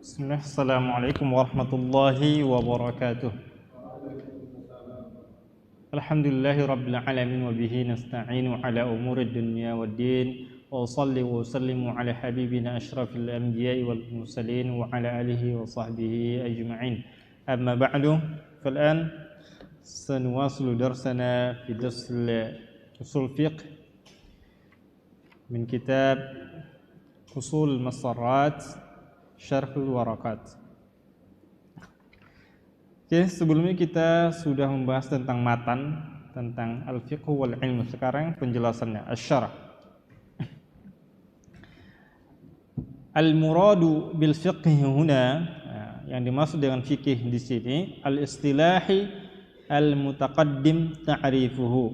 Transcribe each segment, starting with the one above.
Bismillah, Assalamualaikum warahmatullahi wabarakatuh. Alhamdulillahi rabbil alamin wa bihi nasta'inu ala umuri dunya waddin wa usalli wa usallimu ala habibina asyrafil anbiya'i wal mursalin wa ala alihi wa sahbihi ajma'in. Amma ba'du, fal'an sanuwasilu darsana fi dars usul fiqh min kitab usul masarrat Syarhul Warakat. Oke, sebelumnya kita sudah membahas tentang matan, tentang al-fiqh wal ilmu. Sekarang penjelasannya, asy-syarh. Al-muradu bil fiqh huna, yang dimaksud dengan fikih di sini, al-istilahi al-mutaqaddim ta'rifuhu.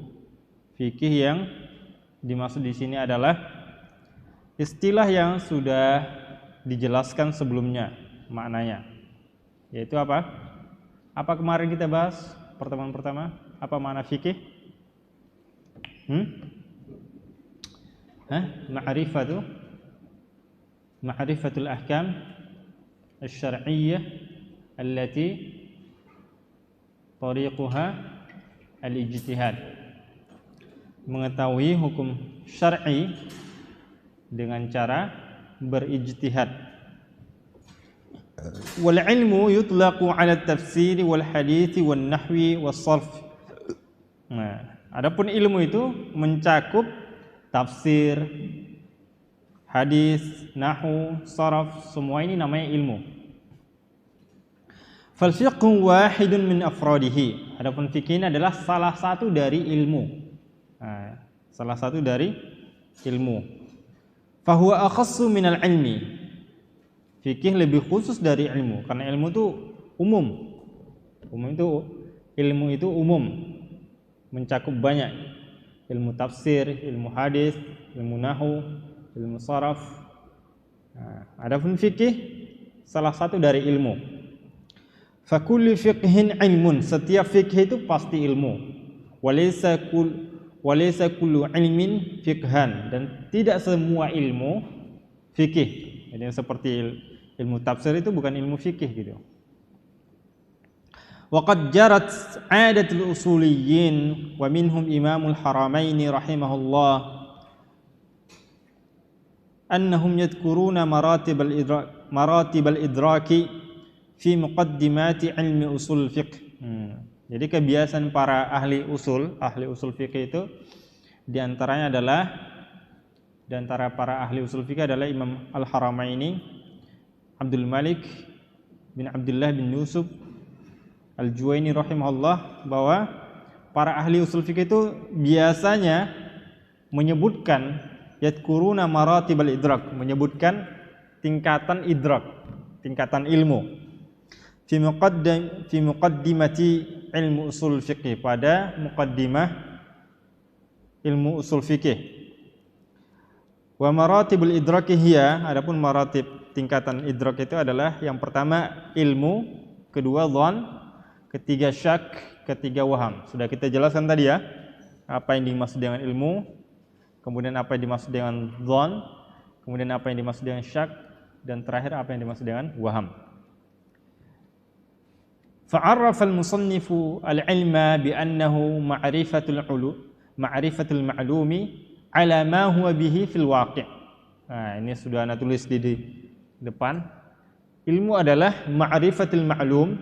Fikih yang dimaksud di sini adalah istilah yang sudah dijelaskan sebelumnya maknanya, yaitu apa? Apa kemarin kita bahas pertemuan pertama? Apa makna fikih? Ma'rifatul ahkam asy-syar'iyyah allati tariquha al-ijtihad. Mengetahui hukum syar'i dengan cara berijtihad. Wal ilmu yutlaqu 'ala at-tafsir wal hadits wan nahwi was sarf. Nah, adapun ilmu itu mencakup tafsir, hadis, nahwu, sarf, semua ini namanya ilmu. Fal fiqhu wahidun min afradihi. Adapun fikih ini adalah salah satu dari ilmu. Nah, salah satu dari ilmu. Fahuwa akhassu minal ilmi. Fikih lebih khusus dari ilmu, karena ilmu itu umum. Ilmu itu umum, mencakup banyak. Ilmu tafsir, ilmu hadis, ilmu nahwu, ilmu saraf. Nah, adapun fikih salah satu dari ilmu. Fakullu fiqhin ilmun, setiap fikih itu pasti ilmu. Walaysa kullu ilmin fiqhan, dan tidak semua ilmu fikih. Jadi seperti ilmu tafsir itu bukan ilmu fikih gitu. Wa qad jarat 'adatul usuliyyin wa minhum Imamul Haramain rahimahullah annahum yadhkuruna maratibal idraki fi muqaddimati ilmi usul fiqh. Jadi kebiasaan para ahli usul fikih itu diantaranya adalah, para ahli usul fikih adalah Imam Al-Haramaini Abdul Malik bin Abdullah bin Yusuf Al-Juwaini rahimahullah, bahwa para ahli usul fikih itu biasanya menyebutkan yadkuruna maratibal idrak, menyebutkan tingkatan idrak, tingkatan ilmu fi muqaddimati ilmu usul fikih, pada muqaddimah ilmu usul fikih. Wa maratibul idraki hiya, adapun maratib tingkatan idrak itu adalah yang pertama ilmu, kedua dhann, ketiga syak, ketiga waham. Sudah kita jelaskan tadi ya, apa yang dimaksud dengan ilmu, kemudian apa yang dimaksud dengan dhann, kemudian apa yang dimaksud dengan syak, dan terakhir apa yang dimaksud dengan waham. Fa'arrafa al-musannifu al-ilma bi'annahu ma'rifatul ma'lumi ala ma huwa bihi fil waqi'. Nah, ini sudah Anda tulis di depan. Ilmu adalah ma'rifatul ma'lum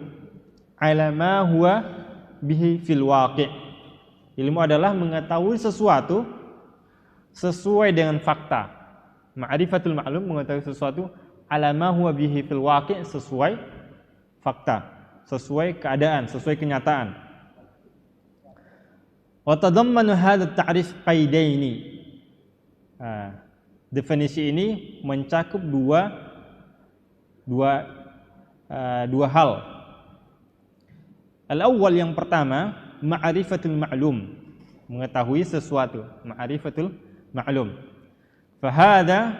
ala ma huwa bihi fil waqi'. Ilmu adalah mengetahui sesuatu sesuai dengan fakta. Ma'rifatul ma'lum, mengetahui sesuatu ala ma huwa bihi fil waqi', sesuai fakta, sesuai keadaan, sesuai kenyataan. Wa tadammanu hadha at-ta'rif qaidaini. Definisi ini mencakup dua hal. Al-awwal, yang pertama, ma'rifatul ma'lum, mengetahui sesuatu, ma'rifatul ma'lum. Fa hadha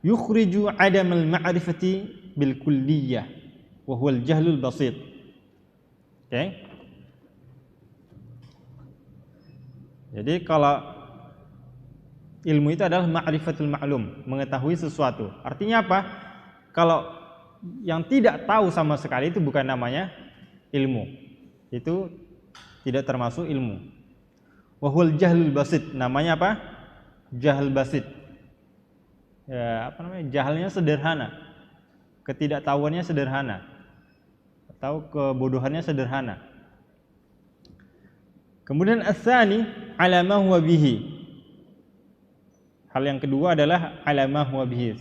yukhriju 'adam al-ma'rifati bil kulliyah wa huwa al-jahlul basit. Okay. Jadi kalau ilmu itu adalah ma'rifatul ma'lum, mengetahui sesuatu. Artinya apa? Kalau yang tidak tahu sama sekali itu bukan namanya ilmu. Itu tidak termasuk ilmu. Wa huwal jahlul basit. Namanya apa? Jahal basit. Ya, apa namanya? Jahalnya sederhana. Ketidaktahuannya sederhana. Atau kebodohannya sederhana. Kemudian ats-tsani ala ma huwa bihi. Hal yang kedua adalah ala ma huwa bihi.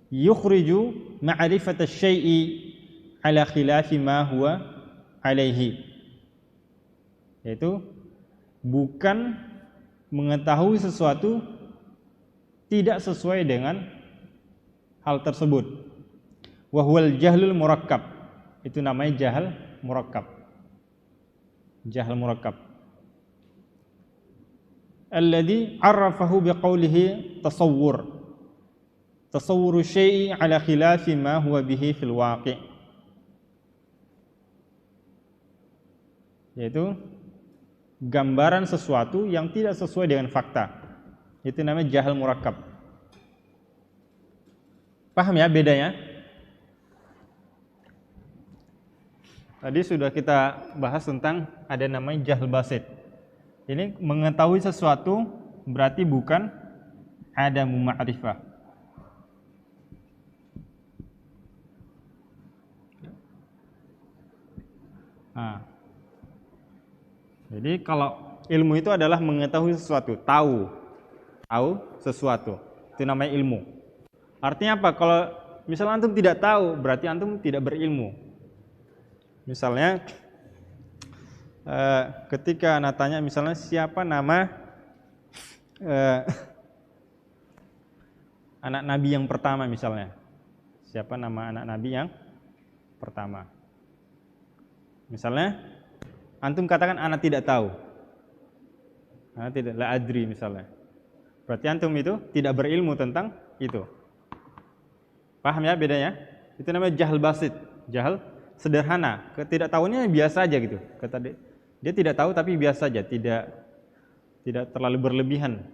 Yukhriju ma'rifat asy-syai'i ala khilafi ma huwa alaihi. Yaitu bukan mengetahui sesuatu tidak sesuai dengan hal tersebut. Wa huwal jahlul murakkab. Itu namanya jahal murakkab. Jahal murakkab. Alladhi 'arrafahu biqaulihi tasawwur. Tasawwuru syai'i ala khilafi ma huwa bihi fil waqi'. Yaitu gambaran sesuatu yang tidak sesuai dengan fakta. Itu namanya jahal murakkab. Paham ya bedanya? Tadi sudah kita bahas tentang ada namanya jahal basit. Ini mengetahui sesuatu berarti bukan adamu ma'rifah. Nah, jadi kalau ilmu itu adalah mengetahui sesuatu, tahu sesuatu. Itu namanya ilmu. Artinya apa? Kalau misalnya antum tidak tahu, berarti antum tidak berilmu. Misalnya ketika anak tanya misalnya siapa nama anak nabi yang pertama misalnya. Siapa nama anak nabi yang pertama? Misalnya antum katakan anak tidak tahu. Anak tidak, la adri misalnya. Berarti antum itu tidak berilmu tentang itu. Paham ya bedanya? Itu namanya jahal basit. Jahal sederhana, ketidaktahuannya biasa aja gitu. Dia tidak tahu tapi biasa aja, tidak terlalu berlebihan.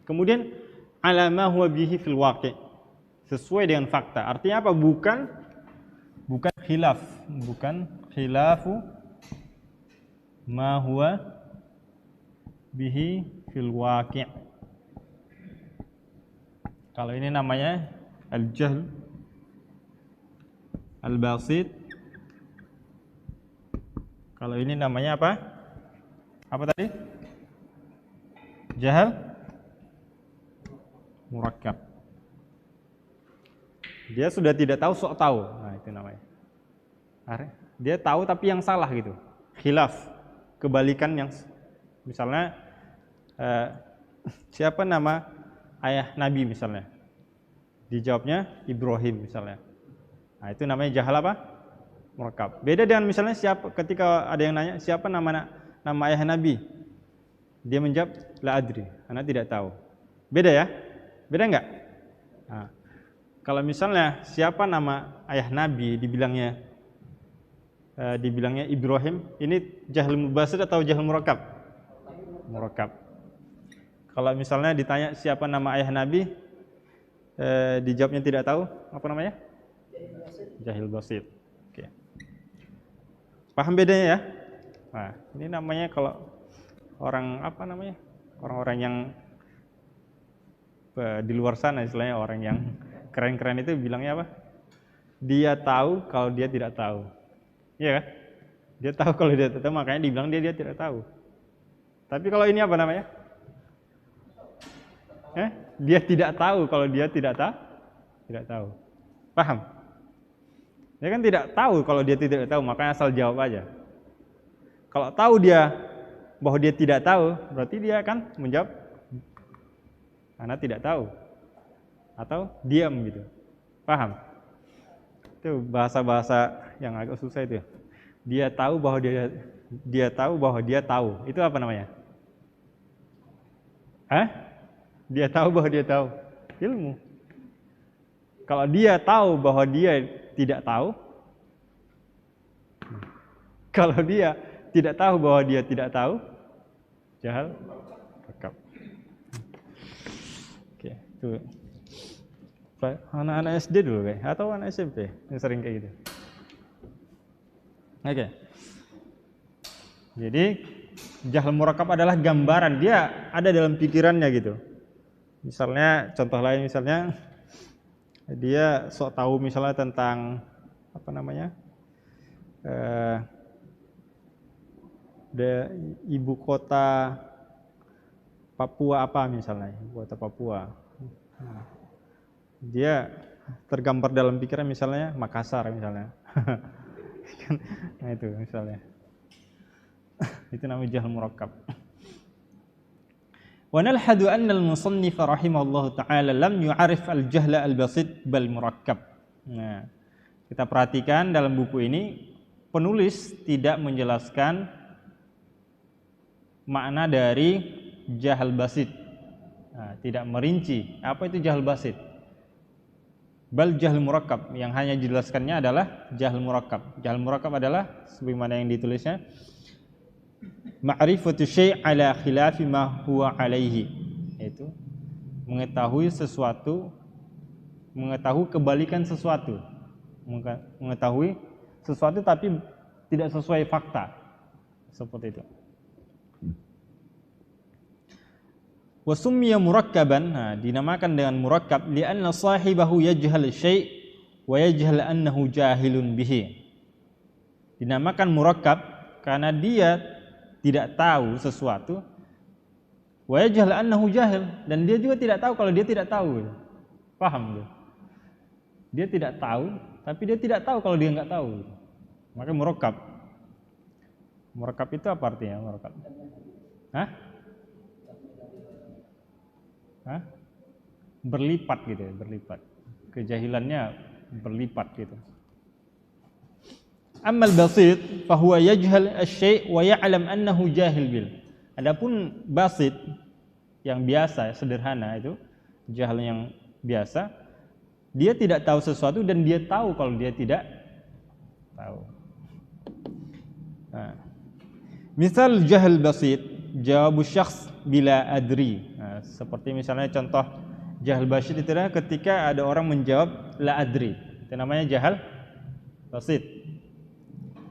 Kemudian ala ma huwa bihi fil waqi'. Sesuai dengan fakta. Artinya apa? Bukan khilaf, bukan khilafu ma huwa bihi fil waqi'. Kalau ini namanya al-jahl al-basit. Kalau ini namanya apa? Apa tadi? Jahal murakkab. Dia sudah tidak tahu, sok tahu. Nah, itu namanya. Dia tahu tapi yang salah gitu. Khilaf, kebalikan yang misalnya siapa nama ayah Nabi misalnya. Dijawabnya Ibrahim misalnya. Nah, itu namanya jahal apa? Murakkab. Beda dengan misalnya ketika ada yang nanya siapa nama ayah Nabi. Dia menjawab la adri, anak tidak tahu. Beda ya? Beda enggak? Nah, kalau misalnya siapa nama ayah Nabi dibilangnya Ibrahim, ini jahal mubasid atau jahal murakkab? Murakkab. Kalau misalnya ditanya siapa nama ayah Nabi, dijawabnya tidak tahu, apa namanya? Jahil basit. Oke. Paham bedanya ya? Nah, ini namanya kalau orang apa namanya? Orang-orang yang di luar sana istilahnya orang yang keren-keren itu bilangnya apa? Dia tahu kalau dia tidak tahu. Iya kan? Dia tahu kalau dia tidak tahu, makanya dibilang dia tidak tahu. Tapi kalau ini apa namanya? Dia tidak tahu kalau dia tidak tahu. Paham? Dia kan tidak tahu kalau dia tidak tahu, makanya asal jawab aja. Kalau tahu dia bahwa dia tidak tahu, berarti dia akan menjawab karena tidak tahu atau diam gitu. Paham? Itu bahasa-bahasa yang agak susah itu. Dia tahu bahwa dia tahu bahwa dia tahu. Itu apa namanya? Dia tahu bahwa dia tahu. Ilmu. Kalau dia tahu bahwa dia tidak tahu, kalau dia tidak tahu bahwa dia tidak tahu, jahal murakkab. Oke, itu. anak-anak SD dulu kayak atau anak SMP yang sering kayak gitu. Oke. Jadi jahl murakkab adalah gambaran, dia ada dalam pikirannya gitu. Misalnya contoh lain misalnya dia sok tahu misalnya tentang apa namanya? Ibu kota Papua apa misalnya, ibu kota Papua. Dia tergambar dalam pikiran misalnya Makassar misalnya. Nah itu misalnya. Itu namanya jahl murakkab. Wa nalhadu anna al-musannif rahimahullahu ta'ala lam yu'arif al-jahla al-basit bal murakkab. Nah, kita perhatikan dalam buku ini penulis tidak menjelaskan makna dari jahl basit. Nah, tidak merinci apa itu jahl basit. Bal jahl murakkab, yang hanya dijelaskannya adalah jahl murakkab. Jahl murakkab adalah sebagaimana yang ditulisnya ma'rifatu syai' ala khilafi ma huwa alaihi, yaitu mengetahui sesuatu, mengetahui kebalikan sesuatu, mengetahui sesuatu tapi tidak sesuai fakta, seperti itu. Wa summiya murakkaban, nah, dinamakan dengan murakkab li'anna sahibahu yajhal syai' wa yajhal annahu jahilun bihi. Dinamakan murakkab karena dia tidak tahu sesuatu, wa yajhal annahu jahil, dan dia juga tidak tahu kalau dia tidak tahu. Paham gitu? Dia tidak tahu, tapi dia tidak tahu kalau dia enggak tahu. Maka murakkab. Murakkab itu apa artinya murakkab? Hah? Berlipat gitu ya, berlipat. Kejahilannya berlipat gitu. Ammal basit fahuwa yajhal asy-syai' wa ya'lam annahu jahil bil. Adapun basit yang biasa, sederhana itu, jahl yang biasa, dia tidak tahu sesuatu dan dia tahu kalau dia tidak tahu. Nah, misal jahl basit, jawabu syakhs bila adri. Nah, seperti misalnya contoh jahl basit itu adalah ketika ada orang menjawab la adri. Itu namanya jahl basit.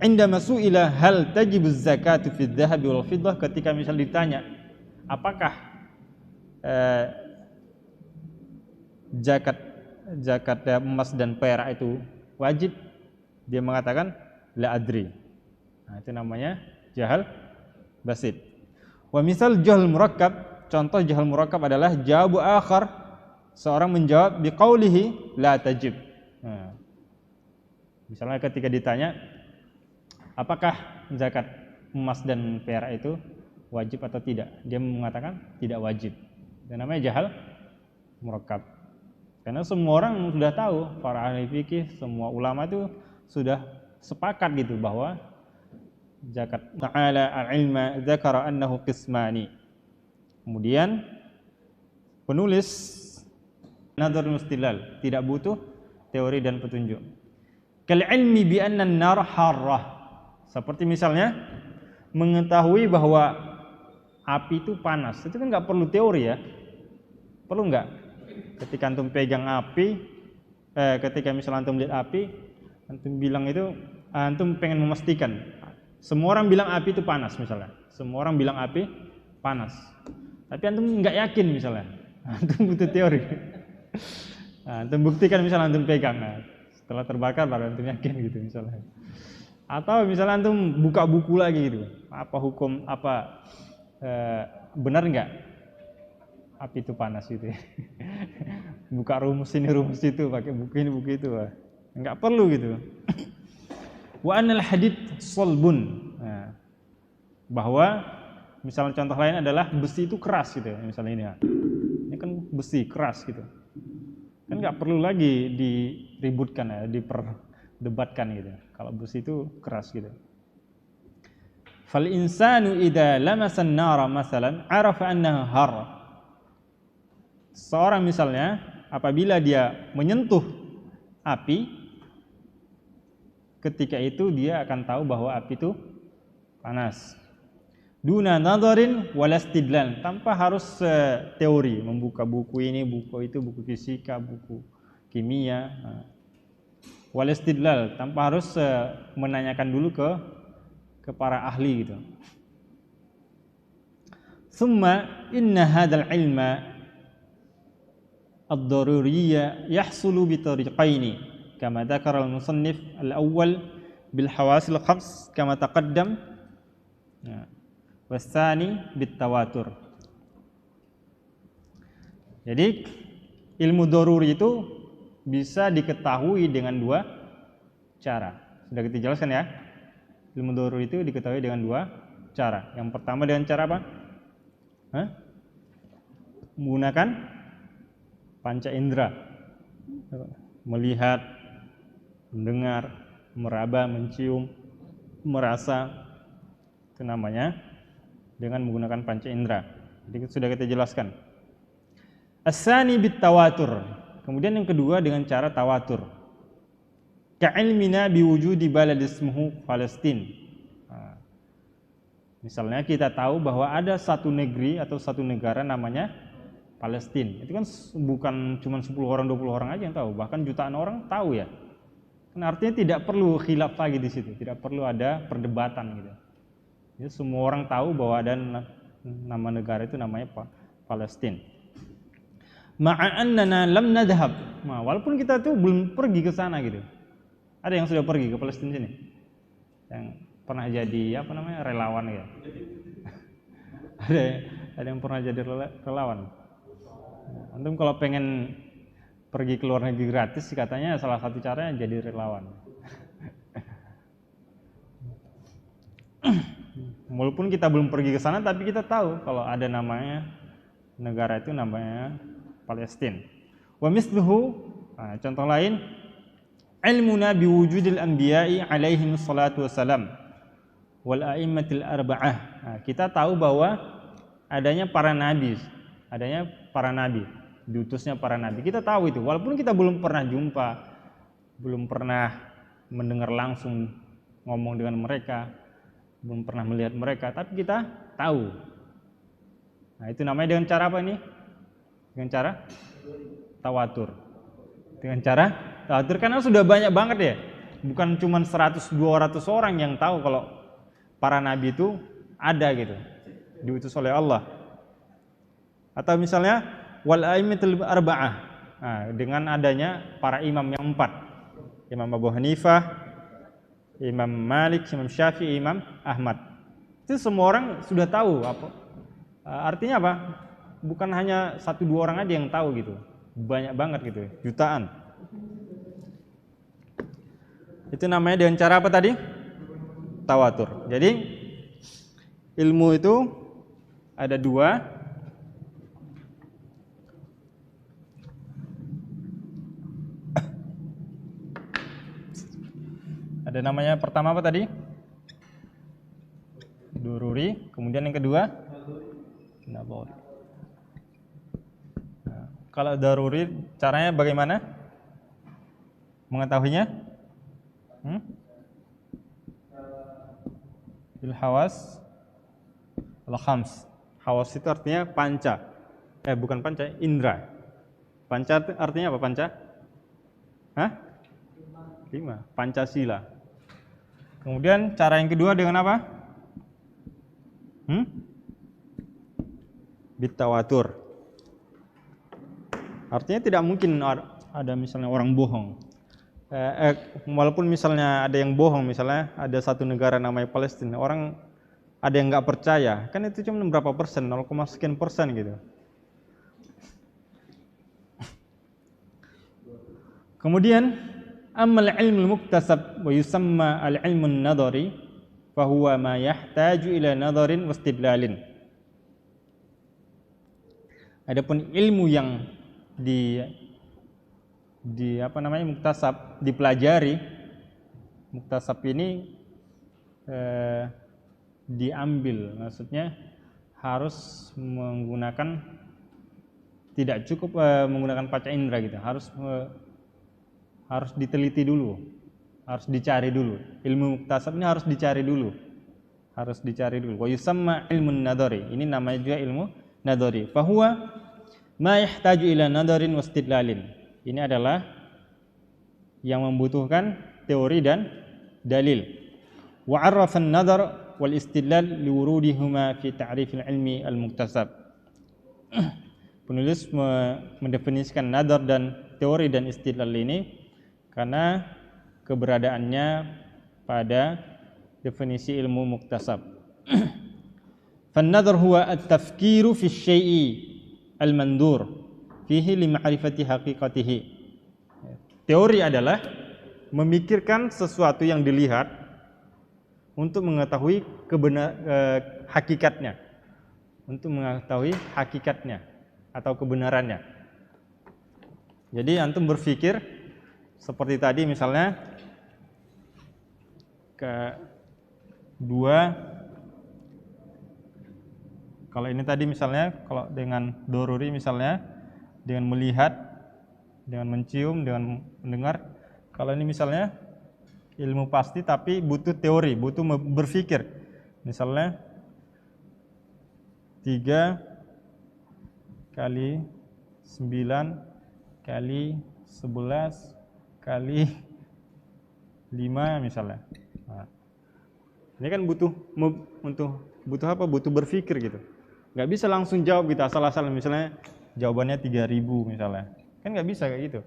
Indama su'ila hal tajibu zakatu fi dhahabi wal fiddah, ketika misal ditanya apakah zakat emas dan perak itu wajib, dia mengatakan la adri. Nah, itu namanya jahl basit. Wa misal jahl murakkab, contoh jahl murakkab adalah jawabu akhar, seorang menjawab biqaulihi la tajib. Nah, misalnya ketika ditanya apakah zakat emas dan perak itu wajib atau tidak, dia mengatakan tidak wajib. Itu namanya jahl murakkab. Karena semua orang sudah tahu, para ahli fikih, semua ulama itu sudah sepakat gitu bahwa zakat ta'ala al-ilma dzakara annahu qismani. Kemudian penulis nadharul mustilal, tidak butuh teori dan petunjuk. Kal ilmi bi anna an-nar harrah, seperti misalnya mengetahui bahwa api itu panas, itu kan nggak perlu teori ya, perlu nggak? Ketika antum pegang api, ketika misalnya antum lihat api, antum bilang itu, antum pengen memastikan. Semua orang bilang api itu panas misalnya, semua orang bilang api panas, tapi antum nggak yakin misalnya, antum butuh teori. Nah, antum buktikan misalnya antum pegang, nah, setelah terbakar baru antum yakin gitu misalnya. Atau misalnya antum buka buku lagi gitu, apa hukum, apa benar nggak api itu panas gitu ya. Buka rumus ini rumus itu, pakai buku ini buku itu, nggak perlu gitu. Wa anal hadid solbun, nah, bahwa misalnya contoh lain adalah besi itu keras gitu ya, misalnya ini kan besi keras gitu, kan nggak perlu lagi diributkan ya, diperdebatkan gitu. Kalau besi itu keras gitu. Fal insanu idza lamasa an-nara masalan arafa annaha har. Seorang misalnya apabila dia menyentuh api, ketika itu dia akan tahu bahwa api itu panas. Duna nadharin wala istidlal, tanpa harus teori, membuka buku ini, buku itu, buku fisika, buku kimia. Wal istidlal, tanpa harus menanyakan dulu ke para ahli gitu. Summa inna hadzal ilma ad-daruriyya yahsulu bi tariqaini kama dzakara al-musannif al-awwal bil hawasil khams kama taqaddam wasani bit tawatur. Jadi ilmu daruri itu bisa diketahui dengan dua cara. Sudah kita jelaskan ya. Ilmu daruri itu diketahui dengan dua cara. Yang pertama dengan cara apa? Menggunakan panca indera. Melihat, mendengar, meraba, mencium, merasa. Itu namanya dengan menggunakan panca indera. Jadi sudah kita jelaskan. As-sani bit tawatur. Kemudian yang kedua dengan cara tawatur. Ka'ilmina biwujudi balad ismuhu Palestin. Misalnya kita tahu bahwa ada satu negeri atau satu negara namanya Palestina. Itu kan bukan cuma 10 orang 20 orang aja yang tahu, bahkan jutaan orang tahu ya. Kan artinya tidak perlu khilaf lagi di situ, tidak perlu ada perdebatan gitu. Jadi semua orang tahu bahwa ada nama negara itu namanya Palestina. Ma'annana lam nadhhab. Walaupun kita tuh belum pergi ke sana gitu. Ada yang sudah pergi ke Palestina sini? Yang pernah jadi relawan ya. ada yang pernah jadi relawan. Antum kalau pengen pergi ke luar negeri gratis sih katanya salah satu caranya jadi relawan. Walaupun kita belum pergi ke sana tapi kita tahu kalau ada namanya negara itu namanya Palestina. Wa misluhu, contoh lain, ilmuna biwujudil anbiya'i alaihim salatu wassalam wal a'immatil arba'ah. Kita tahu bahwa adanya para nabi, diutusnya para nabi. Kita tahu itu, walaupun kita belum pernah jumpa, belum pernah mendengar langsung ngomong dengan mereka, belum pernah melihat mereka, tapi kita tahu. Itu namanya dengan cara apa ini? Dengan cara tawatur. Dengan cara tawatur karena sudah banyak banget ya. Bukan cuma 100-200 orang yang tahu kalau para nabi itu ada gitu, diutus oleh Allah. Atau misalnya wal a'immatul arba'ah. Dengan adanya para imam yang 4. Imam Abu Hanifah, Imam Malik, Imam Syafi'i, Imam Ahmad. Itu semua orang sudah tahu apa. Artinya apa? Bukan hanya 1-2 orang aja yang tahu gitu, banyak banget gitu, jutaan. Itu namanya dengan cara apa tadi? Tawatur. Jadi ilmu itu ada 2. Ada namanya pertama apa tadi? Daruri. Kemudian yang kedua? Nadhari. Kalau daruri caranya bagaimana mengetahuinya? Bil hawas al khams. Hawas itu artinya panca. Bukan panca, indra. Panca artinya apa panca? 5. Pancasila. Kemudian cara yang kedua dengan apa? Bit tawatur. Artinya tidak mungkin ada misalnya orang bohong. Walaupun misalnya ada yang bohong, misalnya ada satu negara namanya Palestina, orang ada yang nggak percaya, kan itu cuma berapa persen, 0, sekian persen gitu. Kemudian amal ilmu muktasab wa yusamma al-ilmu an-nadhari fa huwa ma yahtaju ila nadharin wastidlalin. Adapun ilmu yang muktasab, dipelajari. Muktasab ini diambil, maksudnya harus menggunakan, tidak cukup menggunakan panca indera gitu, harus diteliti dulu, harus dicari dulu. Ilmu muktasab ini harus dicari dulu. Wa yusamma ilmun nadhari. Ini namanya juga ilmu nadhari. Fa huwa ma yahtaju ila nadharin wastidlalin. Ini adalah yang membutuhkan teori dan dalil. Wa 'arrafa an-nadhar wal istidlal liwurudihuma fi ta'rif al-'ilmi al-muktasab. Penulis mendefinisikan nadhar dan teori dan istidlal ini karena keberadaannya pada definisi ilmu muktasab. Fan-nadhar huwa at-tafkiru fi syai'i al-mandur fihi li ma'rifati haqiqatihi. Teori adalah memikirkan sesuatu yang dilihat untuk mengetahui hakikatnya. Untuk mengetahui hakikatnya atau kebenarannya. Jadi antum berpikir seperti tadi misalnya kalau ini tadi misalnya kalau dengan doruri misalnya dengan melihat, dengan mencium, dengan mendengar. Kalau ini misalnya ilmu pasti tapi butuh teori, butuh berpikir. Misalnya 3 kali 9 kali 11 kali 5 misalnya. Nah, ini kan butuh apa? Butuh berpikir gitu. Nggak bisa langsung jawab gitu asal-asalan, misalnya jawabannya 3000 misalnya. Kan nggak bisa kayak gitu.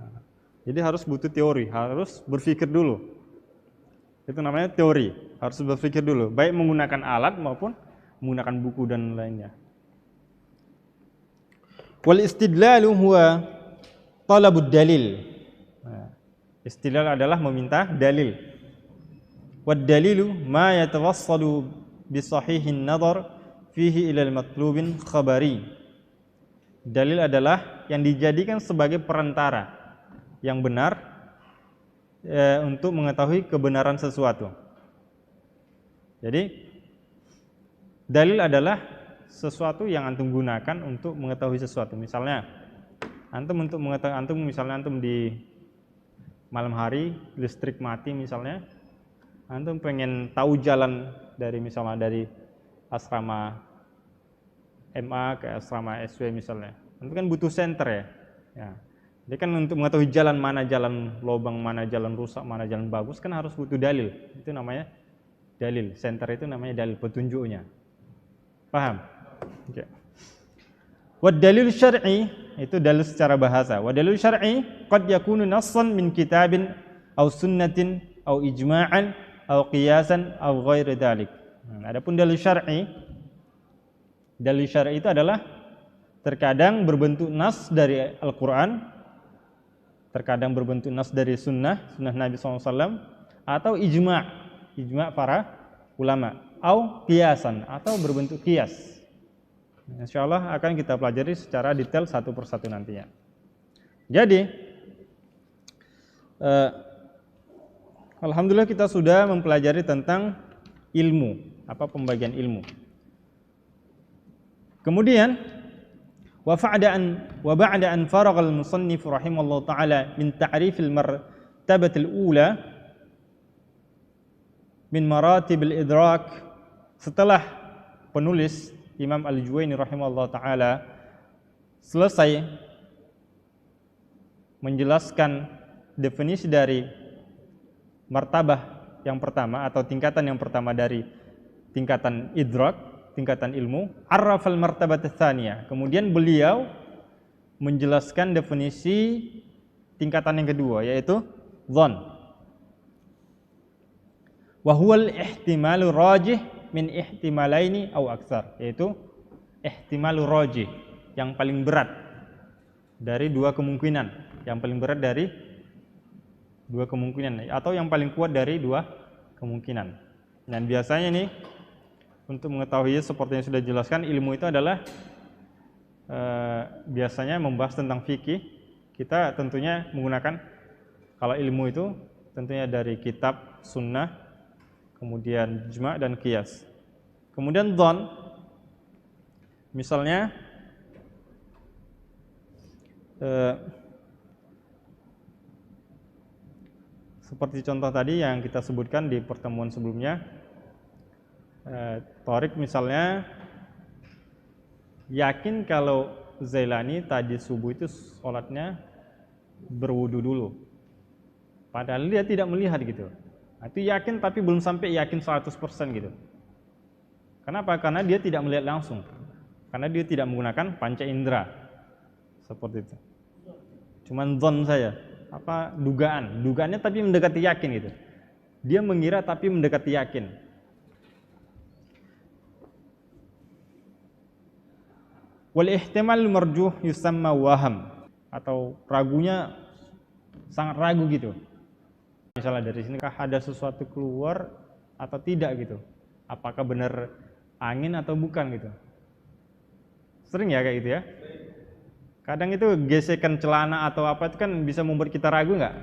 Nah, jadi harus butuh teori, harus berpikir dulu. Itu namanya teori, harus berpikir dulu, baik menggunakan alat maupun menggunakan buku dan lainnya. Wal istidlalu huwa talabud dalil. Nah, istidlal adalah meminta dalil. Wad dalilu ma yatawassalu bi sahihin nadhar fihi ila al-matlubin khabari. Dalil adalah yang dijadikan sebagai perantara yang benar untuk mengetahui kebenaran sesuatu. Jadi dalil adalah sesuatu yang antum gunakan untuk mengetahui sesuatu. Misalnya antum untuk mengetahui antum di malam hari listrik mati misalnya, antum pengen tahu jalan dari asrama MA ke asrama SW misalnya. Itu kan butuh senter ya. Jadi kan untuk mengetahui jalan mana jalan lobang, mana jalan rusak, mana jalan bagus kan harus butuh dalil. Itu namanya dalil. Senter itu namanya dalil, petunjuknya. Paham? Oke. Wad dalil syar'i itu dalil secara bahasa. Wad dalil syar'i qad yakunu nassan min kitabin aw sunnatin aw ijma'an aw qiyasan aw ghairi dzalik. Adapun dalil syar'i itu adalah terkadang berbentuk nas dari Al-Qur'an, terkadang berbentuk nas dari sunnah Nabi SAW, atau ijma' para ulama, atau qiyasan, atau berbentuk qiyas. Insyaallah akan kita pelajari secara detail satu persatu nantinya. Jadi alhamdulillah kita sudah mempelajari tentang ilmu, apa pembagian ilmu. Kemudian wa ba'da an faragha al-musannif rahimallahu ta'ala min ta'rif al-martabah al-ula min maratib al-idrak, setelah penulis Imam Al-Juwayni rahimahullah ta'ala selesai menjelaskan definisi dari martabah yang pertama atau tingkatan yang pertama dari tingkatan idrak, tingkatan ilmu, arrafal martabat tsaniyah. Kemudian beliau menjelaskan definisi tingkatan yang kedua, yaitu dzan. Wa huwal ihtimalu rajih min ihtimalaini aw aktsar, yaitu ihtimalu rajih, yang paling berat dari dua kemungkinan, yang paling berat dari dua kemungkinan, atau yang paling kuat dari dua kemungkinan. Dan biasanya nih untuk mengetahui seperti yang sudah dijelaskan, ilmu itu adalah biasanya membahas tentang fikih. Kita tentunya menggunakan, kalau ilmu itu tentunya dari kitab, sunnah, kemudian ijma' dan qiyas. Kemudian dzan, misalnya seperti contoh tadi yang kita sebutkan di pertemuan sebelumnya, Tariq misalnya yakin kalau Zailani tadi subuh itu sholatnya berwudu dulu. Padahal dia tidak melihat gitu. Itu yakin tapi belum sampai yakin 100% gitu. Kenapa? Karena dia tidak melihat langsung. Karena dia tidak menggunakan panca indera. Seperti itu. Cuman dzon saya, dugaannya tapi mendekati yakin gitu. Dia mengira tapi mendekati yakin. Wal ihtimal marjuh yusamma waham, atau ragunya sangat ragu gitu. Misalnya dari sini kah ada sesuatu keluar atau tidak gitu. Apakah benar angin atau bukan gitu. Sering ya kayak gitu ya. Kadang itu gesekan celana atau apa itu kan bisa membuat kita ragu nggak?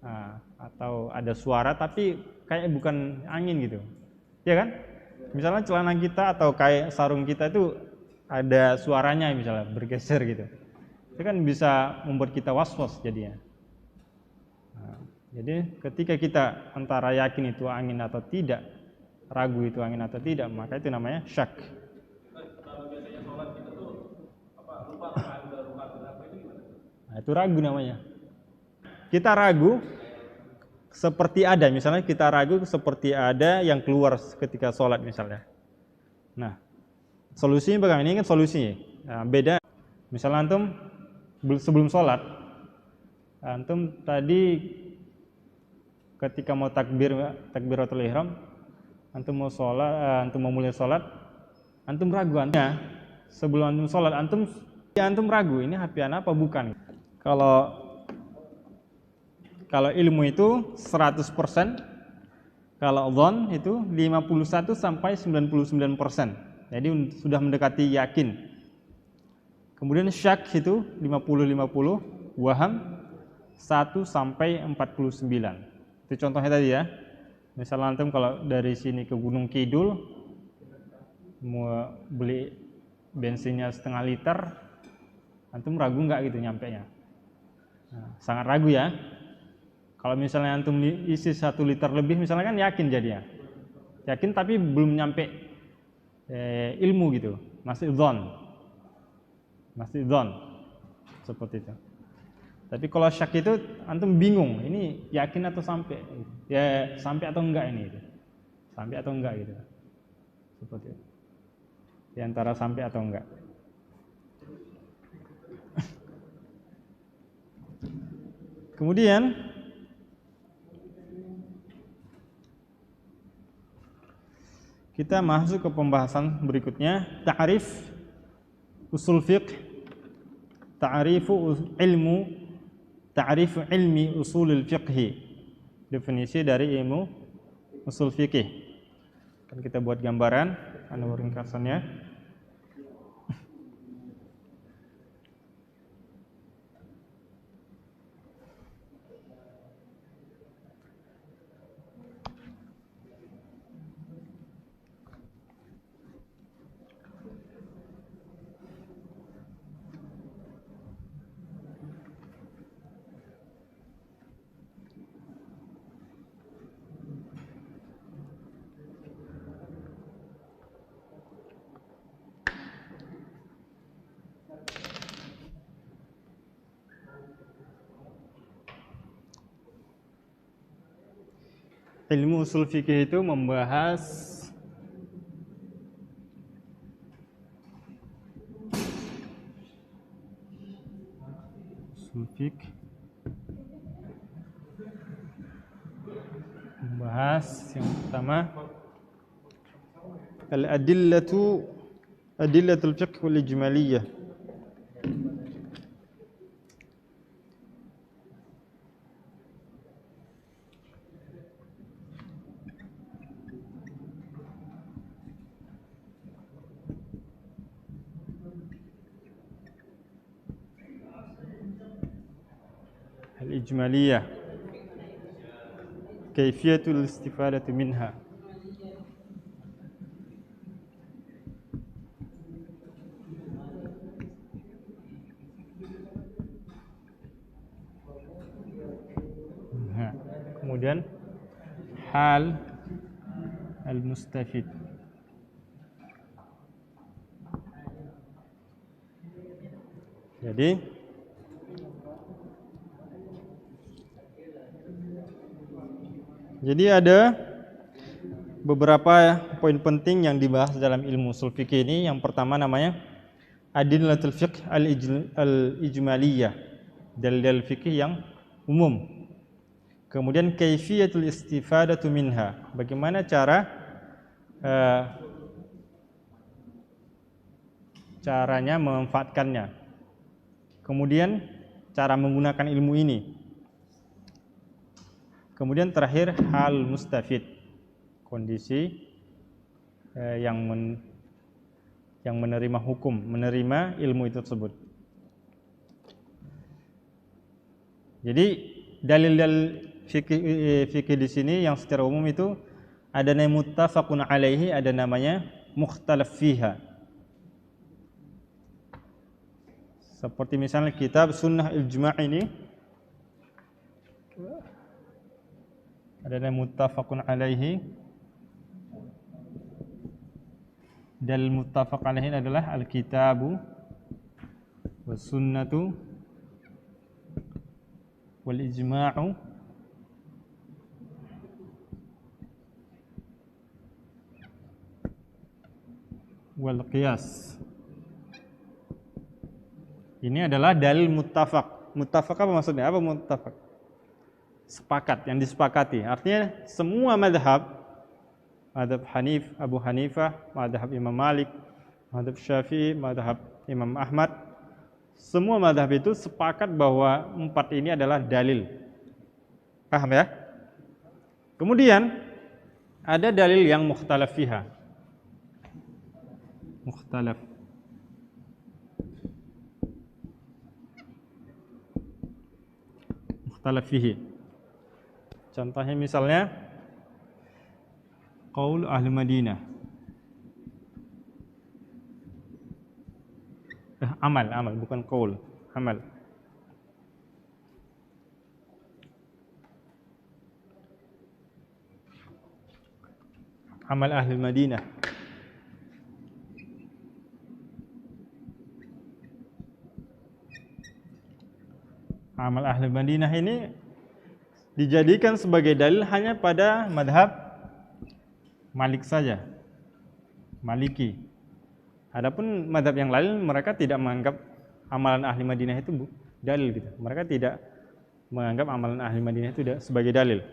Nah, atau ada suara tapi kayak bukan angin gitu. Ya kan? Misalnya celana kita atau kayak sarung kita itu ada suaranya misalnya bergeser gitu. Itu kan bisa membuat kita was-was jadinya. Nah, jadi ketika kita antara yakin itu angin atau tidak, ragu itu angin atau tidak, maka itu namanya syak. Kalau biasanya sholat kita tuh lupa berapa itu gimana? Nah, itu ragu namanya. Kita ragu seperti ada, misalnya kita ragu seperti ada yang keluar ketika sholat misalnya. Nah, solusinya bagaimana? Ini kan solusinya. Nah, beda. Misalnya antum sebelum sholat, antum tadi ketika mau takbiratul ihram, antum mau sholat, antum mau mulai sholat, antum ragu. Sebelum antum sholat, antum ragu ini hapian apa bukan? Kalau ilmu itu 100%, kalau dzon itu 51 sampai 99%. Jadi sudah mendekati yakin. Kemudian syak itu 50-50, waham 1 sampai 49. Itu contohnya tadi ya. Misalnya antum kalau dari sini ke Gunung Kidul mau beli bensinnya setengah liter, antum ragu nggak gitu nyampenya? Nah, sangat ragu ya. Kalau misalnya antum isi 1 liter lebih misalnya kan yakin jadinya. Yakin tapi belum nyampe ilmu gitu. Masih dzon. Seperti itu. Tapi kalau syak itu antum bingung, ini yakin atau sampai? Ya sampai atau enggak ini gitu. Sampai atau enggak gitu. Seperti itu. Di antara sampai atau enggak. Kemudian kita masuk ke pembahasan berikutnya, ta'rif usul fiqh, ta'rifu ilmi usulul fiqh. Definisi dari ilmu usul fikih. Kan kita buat gambaran, ada ringkasannya. Ilmu usul fikih itu membahas usul fikih, membahas yang pertama adillatul fiqh wal ijmaliyah. Al-ijmaliyah, kaifiyatul istifadati minha. Kemudian hal al-mustafid. Jadi Jadi ada beberapa poin penting yang dibahas dalam ilmu ushul fikih ini. Yang pertama namanya adillatul fiqh al-ijmaliyah, dalil fikih yang umum. Kemudian kaifiyatul istifadatu minha, bagaimana caranya memanfaatkannya. Kemudian cara menggunakan ilmu ini. Kemudian terakhir hal mustafid, kondisi yang menerima hukum, menerima ilmu itu tersebut. Jadi dalil-dalil fikih di sini yang secara umum itu ada namanya muttafaqun alaihi, ada namanya mukhtalaf fiha. Seperti misalnya kitab Sunnah Ijma' ini ada namanya muttafaqun alaihi. Dalil muttafaq alaihi adalah al-kitabu was sunnatu wal ijma'u wal qiyas. Ini adalah dalil muttafaq. Muttafaq apa maksudnya? Apa muttafaq? Sepakat, yang disepakati. Artinya semua mazhab Abu Hanifah, mazhab Imam Malik, mazhab Syafi'i, mazhab Imam Ahmad, semua mazhab itu sepakat bahwa 4 ini adalah dalil. Paham ya? Kemudian ada dalil yang mukhtalaf fiha. Mukhtalaf fihi. Contohnya misalnya qaul ahli Madinah. Amal bukan qaul, amal. Amal ahli Madinah. Amal ahli Madinah ini dijadikan sebagai dalil hanya pada madhab Malik saja, Maliki. Adapun madhab yang lain mereka tidak menganggap amalan ahli Madinah itu dalil gitu. Mereka tidak menganggap amalan ahli Madinah itu sebagai dalil.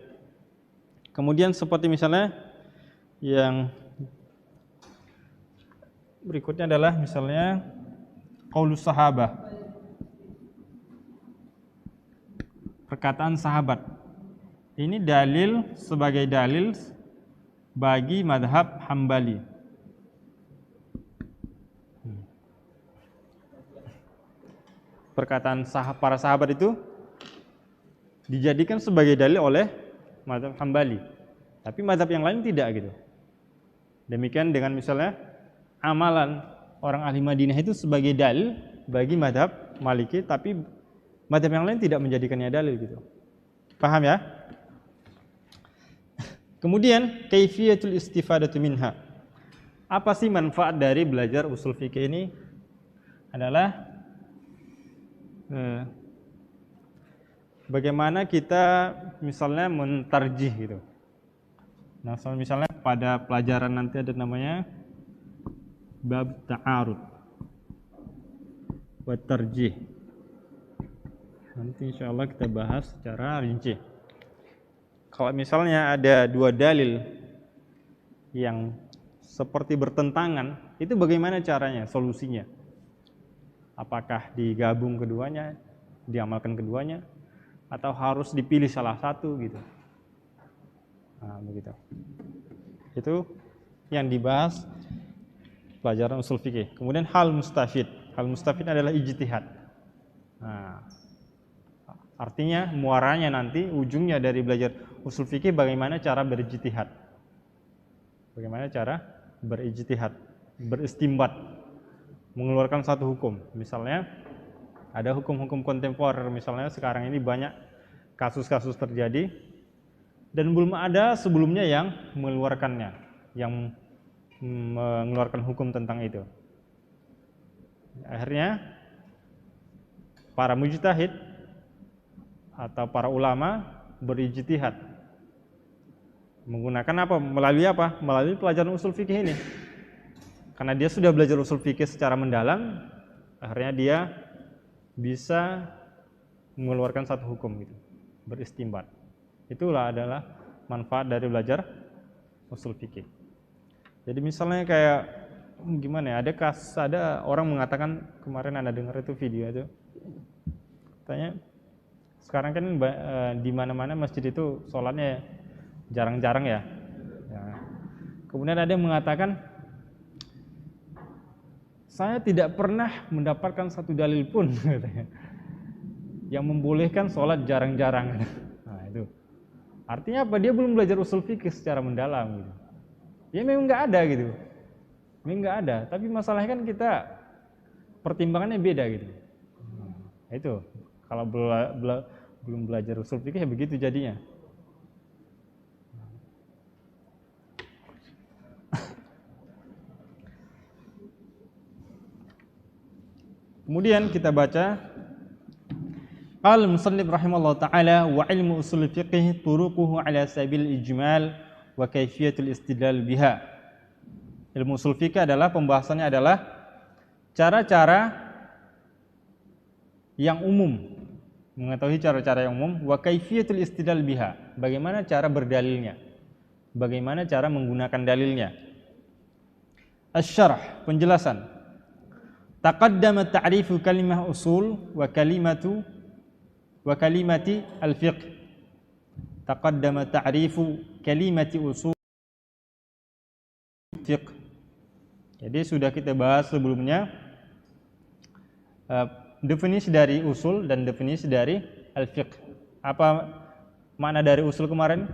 Kemudian seperti misalnya yang berikutnya adalah misalnya qaulus sahabah, perkataan sahabat. Ini dalil sebagai dalil bagi madhab Hambali. Perkataan para sahabat itu dijadikan sebagai dalil oleh madhab Hambali, tapi madhab yang lain tidak gitu. Demikian dengan misalnya amalan orang ahli Madinah itu sebagai dalil bagi madhab Maliki, tapi madhab yang lain tidak menjadikannya dalil gitu. Paham ya? Kemudian kaifiyatul istifadatu minha. Apa sih manfaat dari belajar usul fikih ini? Adalah bagaimana kita misalnya mentarjih gitu. Nah, misalnya pada pelajaran nanti ada namanya bab ta'arud wa tarjih. Nanti insyaallah kita bahas secara rinci. Kalau misalnya ada 2 dalil yang seperti bertentangan, itu bagaimana caranya, solusinya? Apakah digabung keduanya, diamalkan keduanya, atau harus dipilih salah satu gitu? Nah, begitu. Itu yang dibahas pelajaran usul fikih. Kemudian hal mustafid. Hal mustafid adalah ijtihad. Nah, artinya muaranya nanti ujungnya dari belajar usul fikih bagaimana cara berijtihad. Bagaimana cara berijtihad, beristimbat, mengeluarkan satu hukum. Misalnya ada hukum-hukum kontemporer, misalnya sekarang ini banyak kasus-kasus terjadi dan belum ada sebelumnya yang mengeluarkannya, yang mengeluarkan hukum tentang itu. Akhirnya para mujtahid atau para ulama berijtihad Menggunakan apa? Melalui apa? Melalui pelajaran usul fikih ini. Karena dia sudah belajar usul fikih secara mendalam, akhirnya dia bisa mengeluarkan satu hukum gitu, beristimbat. Itulah adalah manfaat dari belajar usul fikih. Jadi misalnya kayak gimana ya? Ada orang mengatakan, kemarin Anda dengar itu video itu, tanya sekarang kan di mana-mana masjid itu sholatnya jarang-jarang ya. Kemudian ada yang mengatakan, saya tidak pernah mendapatkan satu dalil pun yang membolehkan sholat jarang-jarang. Nah itu artinya apa? Dia belum belajar usul fikih secara mendalam gitu. Ya memang nggak ada gitu, memang nggak ada. Tapi masalahnya kan kita pertimbangannya beda gitu. Nah, itu kalau belum belajar usul fikih ya begitu jadinya. Kemudian kita baca al-musannif rahimallahu ta'ala wa ilmu usul fiqh turuquhu ala sabil ijmal wa kaifiyatul istidlal biha. Ilmu usul fiqh adalah pembahasannya adalah cara-cara yang umum, mengetahui cara-cara yang umum, wa kaifiyatul istidlal biha, bagaimana cara berdalilnya, bagaimana cara menggunakan dalilnya. Asy-syarh, penjelasan. Taqaddama ta'rifu kalimah usul wa kalimati al-fiqh. Taqaddama ta'rifu kalimati usul fiqh. Jadi sudah kita bahas sebelumnya definisi dari usul dan definisi dari al-fiqh. Apa makna dari usul kemarin?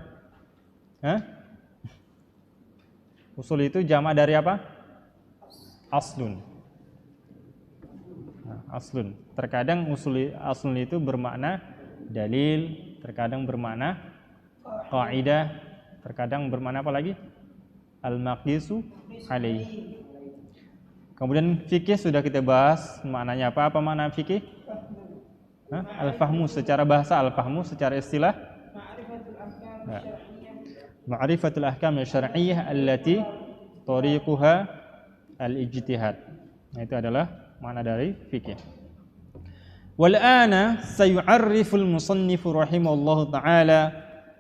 Usul itu jamak dari apa? Aslun. Aslun. Terkadang aslun itu bermakna dalil, terkadang bermakna qaidah, terkadang bermakna apa lagi? Al-maqisu alaih. Kemudian fikih sudah kita bahas maknanya apa? Apa makna fikih? Al-fahmu secara bahasa, al-fahmu secara istilah ma'rifatul ahkam syar'iyyah allati tariquha al-ijtihad. Nah, itu adalah makna dari fikih. Wal ana sayu'arrifu al-musannif rahimahullahu ta'ala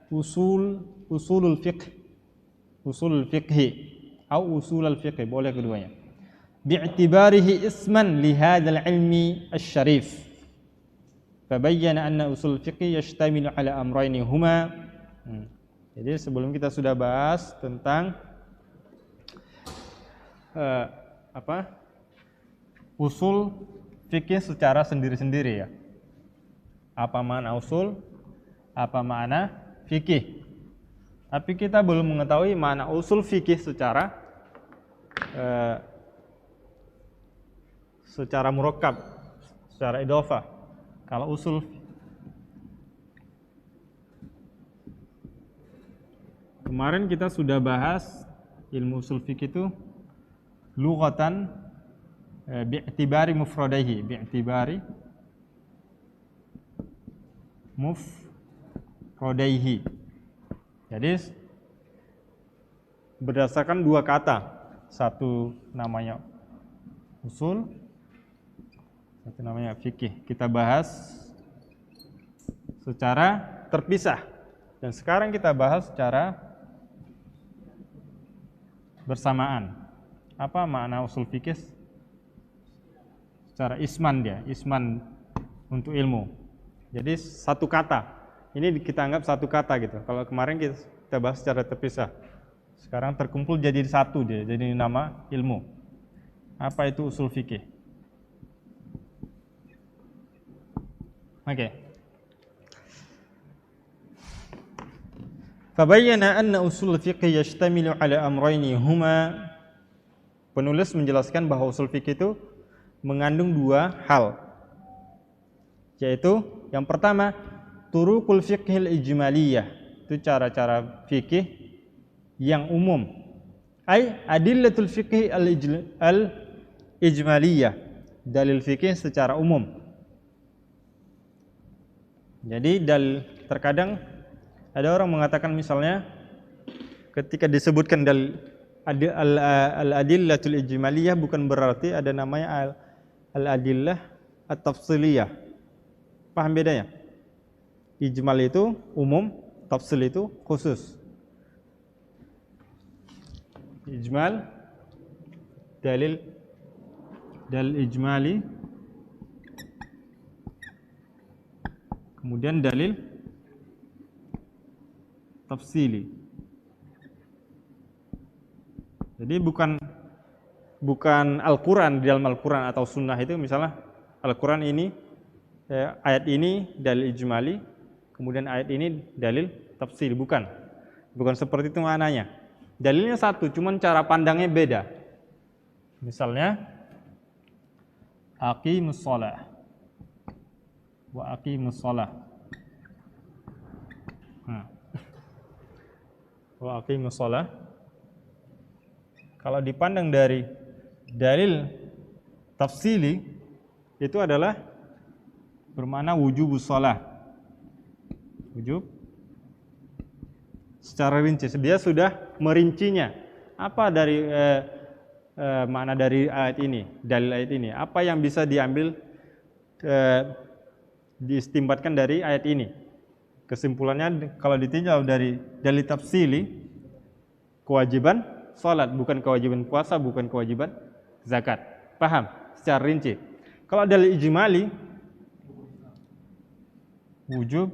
usulul fiqh atau usulul fiqh, boleh keduanya, bi'tibarihi isman li hadzal ilmi asy-syarif. Fabayyana anna usul fiqh yashtamilu ala amrayni huma. Jadi sebelum kita sudah bahas tentang usul fikih secara sendiri-sendiri ya. Apa makna usul? Apa makna fikih? Tapi kita belum mengetahui makna usul fikih secara murakkab, secara idhofah. Kalau usul kemarin kita sudah bahas ilmu usul fikih itu lughatan bi'tibari mufradaihi, jadi berdasarkan dua kata, satu namanya usul, satu namanya fikih. Kita bahas secara terpisah, dan sekarang kita bahas secara bersamaan. Apa makna usul fikih? Secara isman untuk ilmu. Jadi satu kata. Ini kita anggap satu kata gitu. Kalau kemarin kita bahas secara terpisah. Sekarang terkumpul jadi satu dia, jadi nama ilmu. Apa itu usul fikih? Oke. Fabayyana anna usul fiqh yashtamilu ala amrayni huma. Penulis menjelaskan bahwa usul fikih itu mengandung dua hal, yaitu yang pertama turuqul fiqhil ijmaliyah, itu cara-cara fikih yang umum, adillatul fiqhi al-ijmaliyah, dalil fikih secara umum. Jadi terkadang ada orang mengatakan misalnya ketika disebutkan al-adillatul ijmaliyah bukan berarti ada namanya al-adillah at-tafsiliyah. Paham bedanya? Ijmal itu umum, tafsil itu khusus. Ijmal dalil ijmali, kemudian dalil tafsili. Jadi bukan Al-Quran, di dalam Al-Quran atau sunnah itu misalnya Al-Quran ini ayat ini dalil ijmali, kemudian ayat ini dalil tafsili, bukan seperti itu maknanya. Dalilnya satu, cuman cara pandangnya beda. Misalnya aqimus shalah wa aqimus shalah. Wa aqimus shalah, kalau dipandang dari dalil tafsili itu adalah bermakna wujubus shalah. Wujub secara rinci, dia sudah merincinya. Apa dari makna dari ayat ini, dalil ayat ini? Apa yang bisa diambil diistimbatkan dari ayat ini? Kesimpulannya kalau ditinjau dari dalil tafsili, kewajiban salat, bukan kewajiban puasa, bukan kewajiban zakat. Paham? Secara rinci. Kalau dalil ijmali, wujub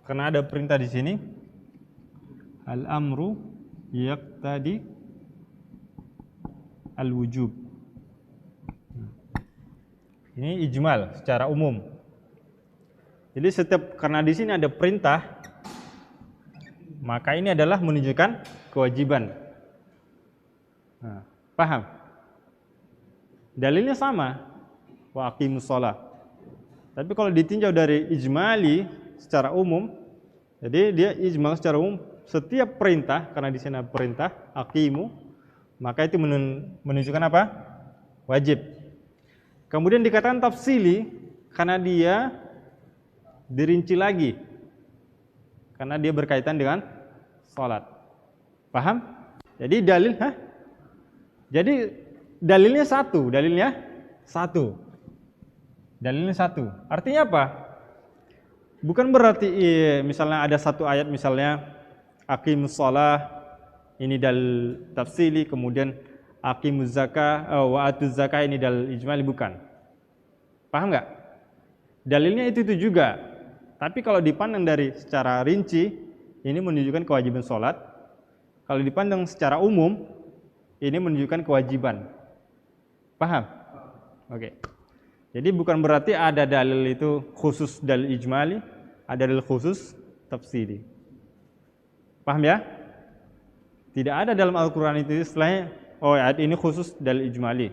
karena ada perintah di sini, al-amru yaqtadi al-wujub. Ini ijmal secara umum. Jadi karena di sini ada perintah, maka ini adalah menunjukkan kewajiban. Paham? Dalilnya sama, wa aqimus shalah. Tapi kalau ditinjau dari ijmali secara umum, jadi dia ijmal secara umum, setiap perintah, karena di sana perintah aqimu, maka itu menunjukkan apa? Wajib. Kemudian dikatakan tafsili karena dia dirinci lagi, karena dia berkaitan dengan salat. Paham? Jadi dalilnya satu. Artinya apa? Bukan berarti misalnya ada satu ayat, misalnya aqimus shalah, ini dalil tafsili, kemudian aqimuz zakah wa atuz zakah, ini dalil ijmali, bukan. Paham nggak? Dalilnya itu juga. Tapi kalau dipandang dari secara rinci, ini menunjukkan kewajiban sholat. Kalau dipandang secara umum, ini menunjukkan kewajiban. Paham? Oke. Jadi bukan berarti ada dalil itu khusus dalil ijmali, ada dalil khusus tafsiri. Paham ya? Tidak ada dalam Al-Quran itu istilahnya, oh ayat ini khusus dalil ijmali,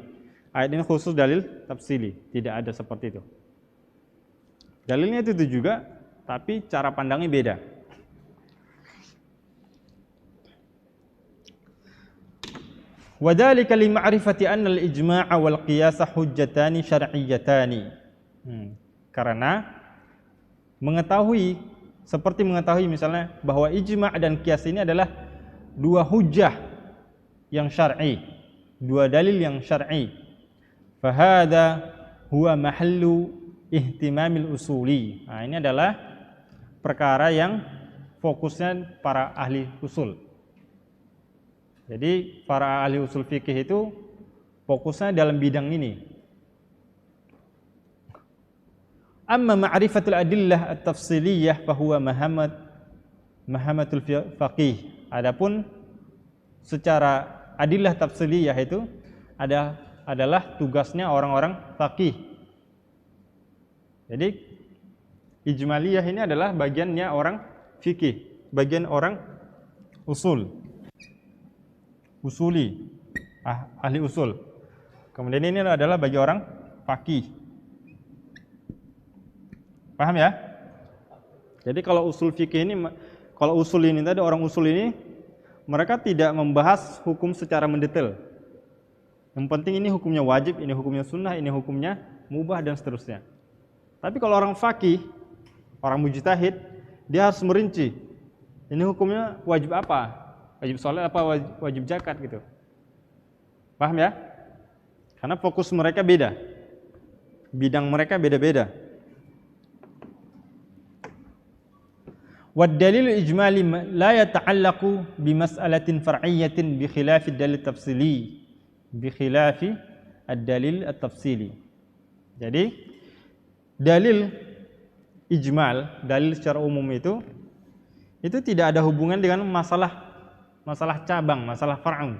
ayat ini khusus dalil tafsili. Tidak ada seperti itu. Dalilnya itu juga, tapi cara pandangnya beda. Wadzalika lima'rifati anna al-ijma'a wal qiyasa hujjatani syar'iyyatani. Karena seperti mengetahui misalnya bahwa ijma' dan qiyas ini adalah dua hujjah yang syar'i, dua dalil yang syar'i. Fa hadza huwa mahallu ihtimamil usuli. Nah, ini adalah perkara yang fokusnya para ahli usul. Jadi para ahli usul fikih itu fokusnya dalam bidang ini. Amma ma'rifatul adillah at-tafsiliyah fahuwa mahamatul faqih. Adapun secara adillah tafsiliyah itu adalah tugasnya orang-orang faqih. Jadi ijmaliyah ini adalah bagiannya orang fikih, bagian orang usuli, ahli usul. Kemudian ini adalah bagi orang faqih. Paham ya? Jadi kalau usul fikih ini, kalau usul ini tadi, orang usul ini mereka tidak membahas hukum secara mendetail. Yang penting ini hukumnya wajib, ini hukumnya sunnah, ini hukumnya mubah dan seterusnya. Tapi kalau orang faqih, orang mujtahid, dia harus merinci. Ini hukumnya wajib apa? Wajib sholat apa wajib zakat gitu. Paham ya? Karena fokus mereka beda. Bidang mereka beda-beda. Wad dalil ijmali la yata'allaqu bi mas'alatin far'iyyatin bi khilafi dalil tafsili. Bi khilafi ad-dalil at-tafsili. Jadi dalil ijmal, dalil secara umum itu tidak ada hubungan dengan masalah cabang, masalah far'un.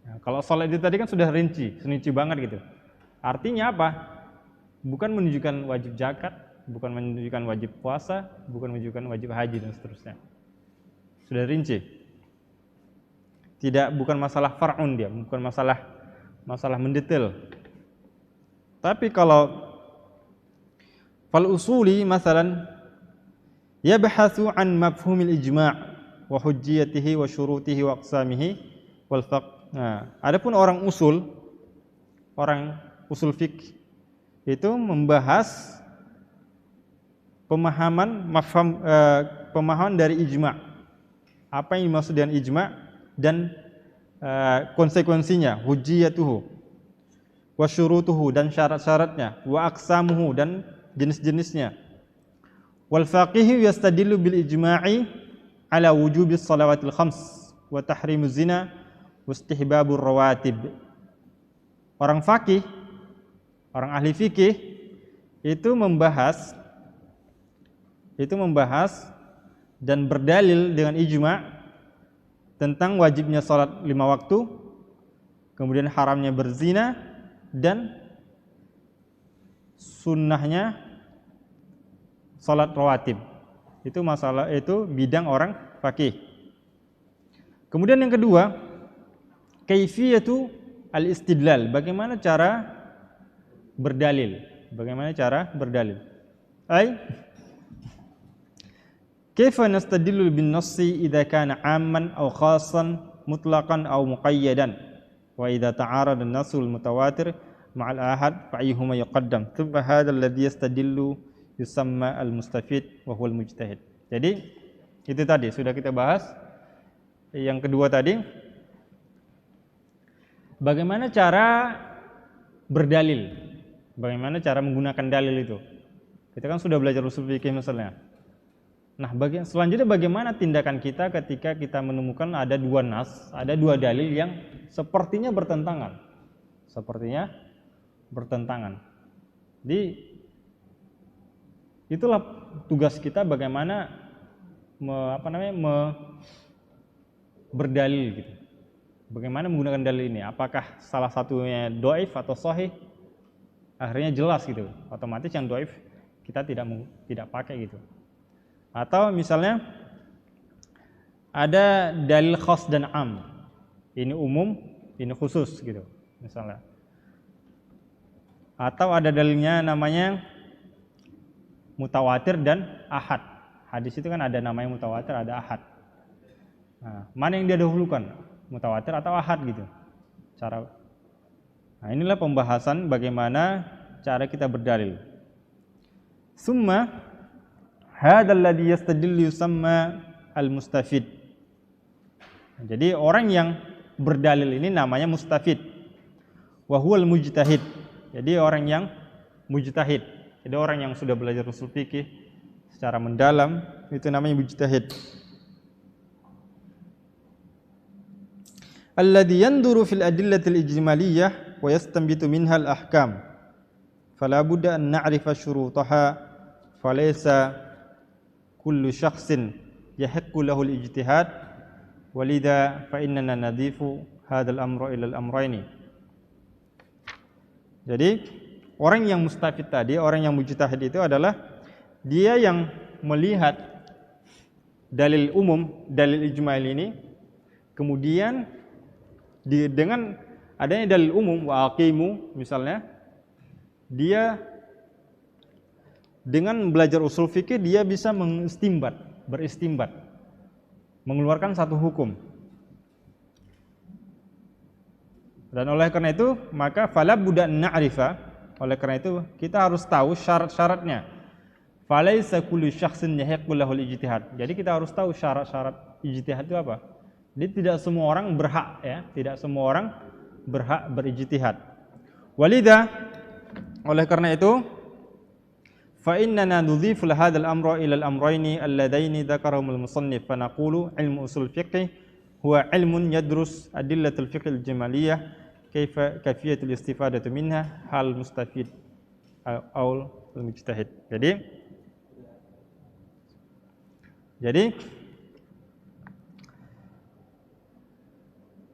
Nah, kalau sholat itu tadi kan sudah rinci banget gitu. Artinya apa? Bukan menunjukkan wajib zakat, bukan menunjukkan wajib puasa, bukan menunjukkan wajib haji dan seterusnya. Sudah rinci. Bukan masalah far'un dia, bukan masalah mendetail. Tapi kalau fal usuli masalan yabhathu an mafhumil ijma' wa hujjiyatihi wa syurutihi wa aqsamihi wal faqh. Nah, adapun orang usul fiqh itu membahas pemahaman dari ijma'. Apa yang dimaksud dengan ijma' dan konsekuensinya, hujjiyatuhu wa syurutuhu dan syarat-syaratnya, wa aqsamuhu dan jenis-jenisnya. Wal faqih yastadillu bil ijma'i ala wujubis salawatil khams wa tahrimuz zina wa istihbabur rawatib. Orang faqih, orang ahli fikih itu membahas dan berdalil dengan ijma' tentang wajibnya salat 5 waktu, kemudian haramnya berzina dan sunnahnya salat rawatib. Itu bidang orang faqih. Kemudian yang kedua, kaifiyatu al-istidlal, bagaimana cara berdalil. Ai kaifa nastadillu bin nassi idza kana 'amman aw khassan mutlaqan aw muqayyadan wa idza ta'arada an-nassul mutawatir ma'al ahad fa ayyuhuma yuqaddam. Thumma hadha alladhi yastadillu yusamma al-mustafid wa huwa al-mujtahid. Jadi itu tadi sudah kita bahas. Yang kedua tadi, bagaimana cara berdalil, bagaimana cara menggunakan dalil itu. Kita kan sudah belajar usul fikih misalnya. Nah, selanjutnya bagaimana tindakan kita ketika kita menemukan ada 2 nas, ada 2 dalil yang sepertinya bertentangan. Jadi itulah tugas kita bagaimana berdalil gitu. Bagaimana menggunakan dalil ini? Apakah salah satunya dhaif atau sahih? Akhirnya jelas gitu. Otomatis yang dhaif kita tidak pakai gitu. Atau misalnya ada dalil khas dan am. Ini umum, ini khusus gitu misalnya. Atau ada dalilnya namanya mutawatir dan ahad. Hadis itu kan ada namanya mutawatir, ada ahad. Nah, mana yang dia dahulukan? Mutawatir atau ahad gitu. Nah, inilah pembahasan bagaimana cara kita berdalil. Summa hadzal ladzi yastadillu yusamma al-mustafid. Jadi orang yang berdalil ini namanya mustafid. Wa huwal mujtahid. Jadi orang yang mujtahid. Jadi orang yang sudah belajar usul fikih secara mendalam itu namanya mujtahid. Alladhi yanduru fil adillatil ijmaliyah wa yastanbitu minha al-ahkam. Fala budda an na'rifa syurutaha falaysa kullu syakhsin yahiqqu lahu al-ijtihad walidha fa innana nadhifu hadzal amra ila al-amrayni. Jadi orang yang mustafid tadi, orang yang mujtahid itu adalah dia yang melihat dalil umum, dalil ijmal ini, kemudian dengan adanya dalil umum wa aqimu misalnya, dia dengan belajar usul fikih dia bisa beristimbat, mengeluarkan satu hukum. Dan oleh karena itu, maka fala budda na'rifa, oleh karena itu kita harus tahu syarat-syaratnya. Falaisa kullu syakhsin yahiqqu lahul ijtihad. Jadi kita harus tahu syarat-syarat ijtihad itu apa. Jadi tidak semua orang berhak ya, tidak semua orang berhak berijtihad. Walidha, oleh karena itu, fa innana nudhifu hadzal amra ila al-amrayni alladaini dzakarahum al-musannif fa naqulu ilmu usul fiqh huwa ilmun yadrus adillatul fiqh al-jamaliyah kaifa kafiyatul istifadatu minha hal mustafid aul mujtahid. Jadi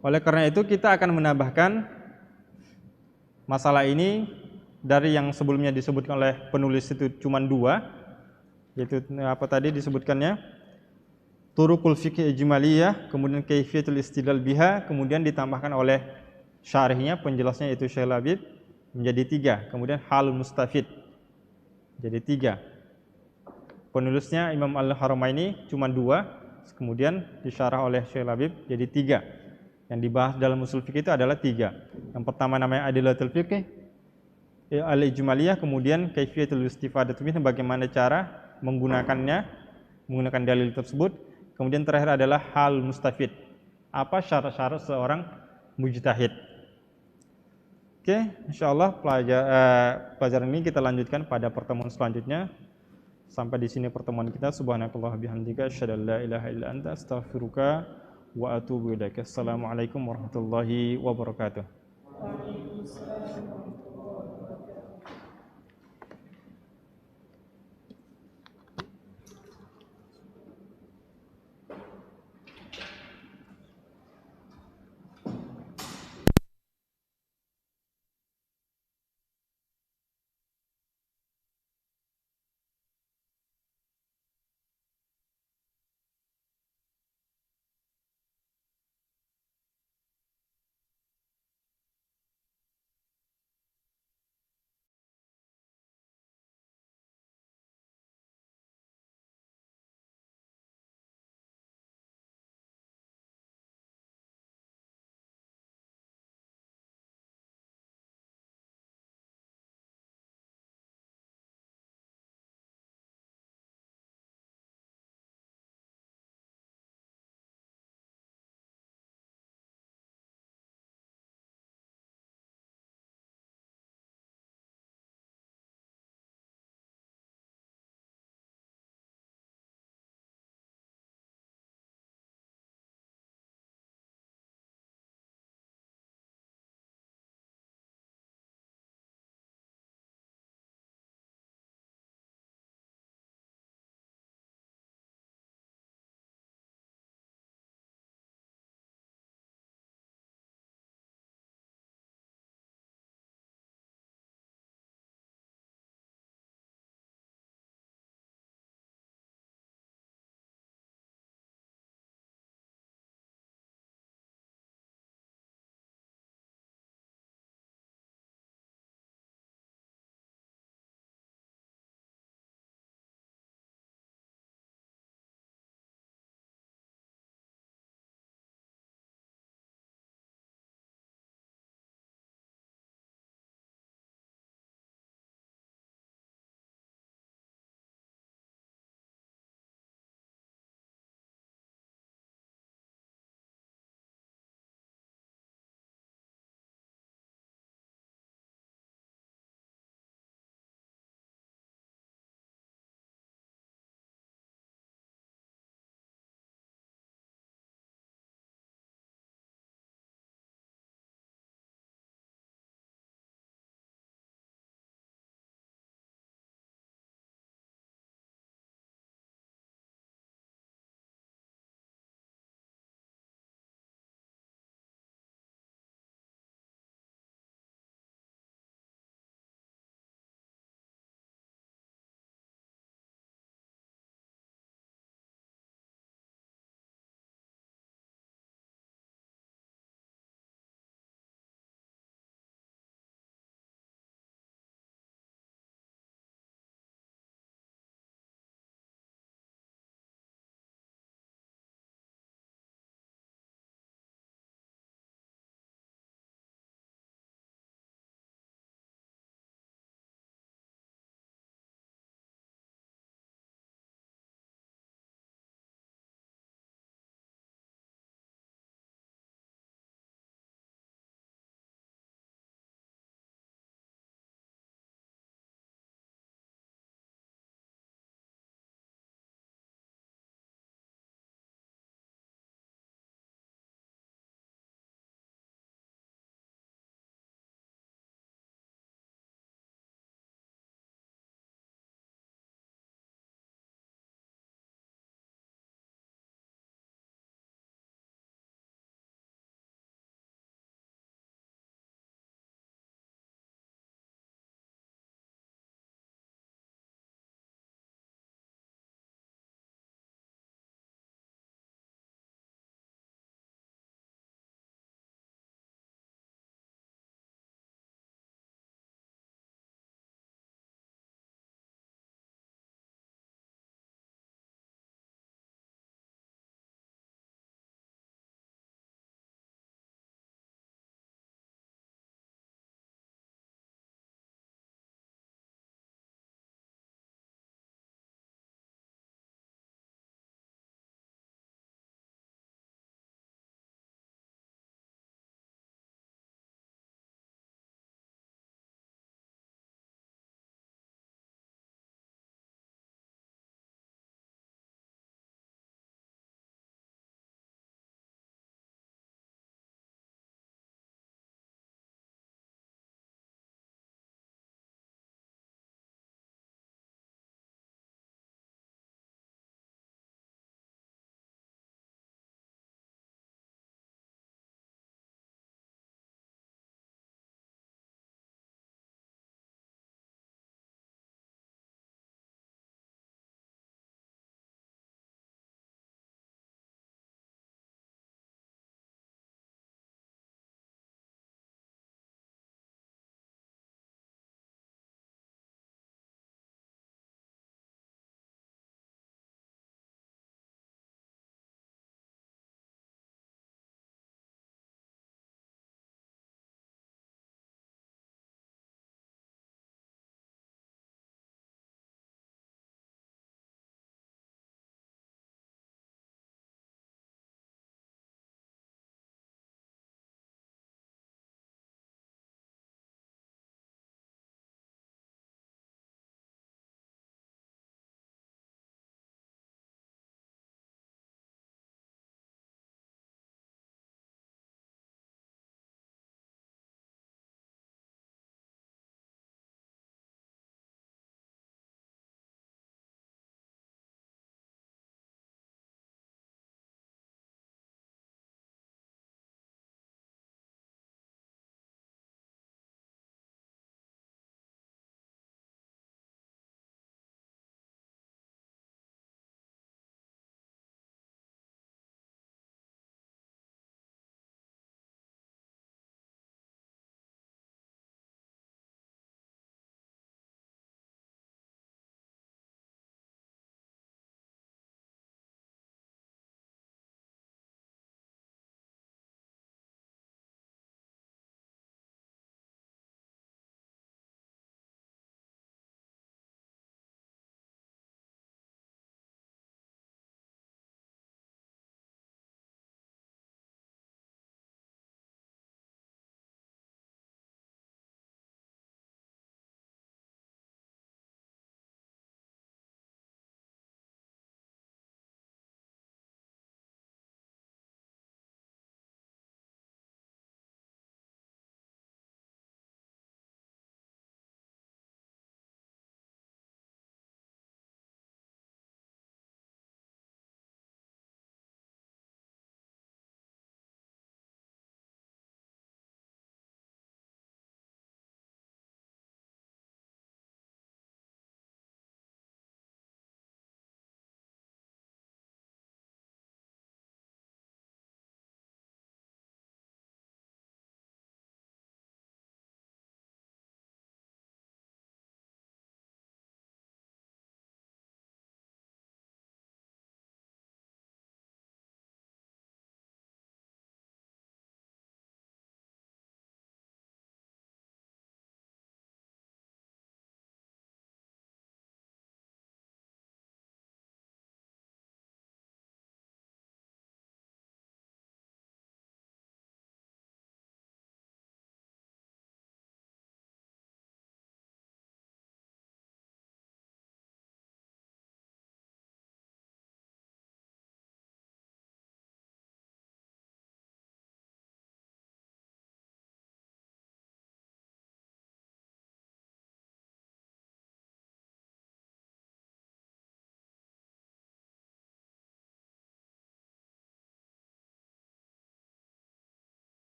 oleh karena itu kita akan menambahkan masalah ini dari yang sebelumnya disebutkan oleh penulis itu cuma 2, yaitu apa tadi disebutkannya turuqul fiqh ijmaliyah, kemudian kaifiyatul istidlal biha, kemudian ditambahkan oleh syarihnya penjelasnya itu Syekh Labib menjadi 3, kemudian hal mustafid jadi 3. Penulisnya Imam Al-Haramaini cuma 2, kemudian disyarah oleh Syekh Labib jadi 3. Yang dibahas dalam usul fikih itu adalah 3. Yang pertama namanya adillatul fiqh al-ijmaliyah, kemudian kaifiyatul istifadatu minhu, bagaimana cara menggunakan dalil tersebut, kemudian terakhir adalah hal mustafid, apa syarat-syarat seorang mujtahid. Oke, insyaallah pelajaran ini kita lanjutkan pada pertemuan selanjutnya. Sampai di sini pertemuan kita. Subhanakallah bihamdika asyhadu an la ilaha illa anta astaghfiruka wa atubu ilaik. Assalamualaikum warahmatullahi wabarakatuh.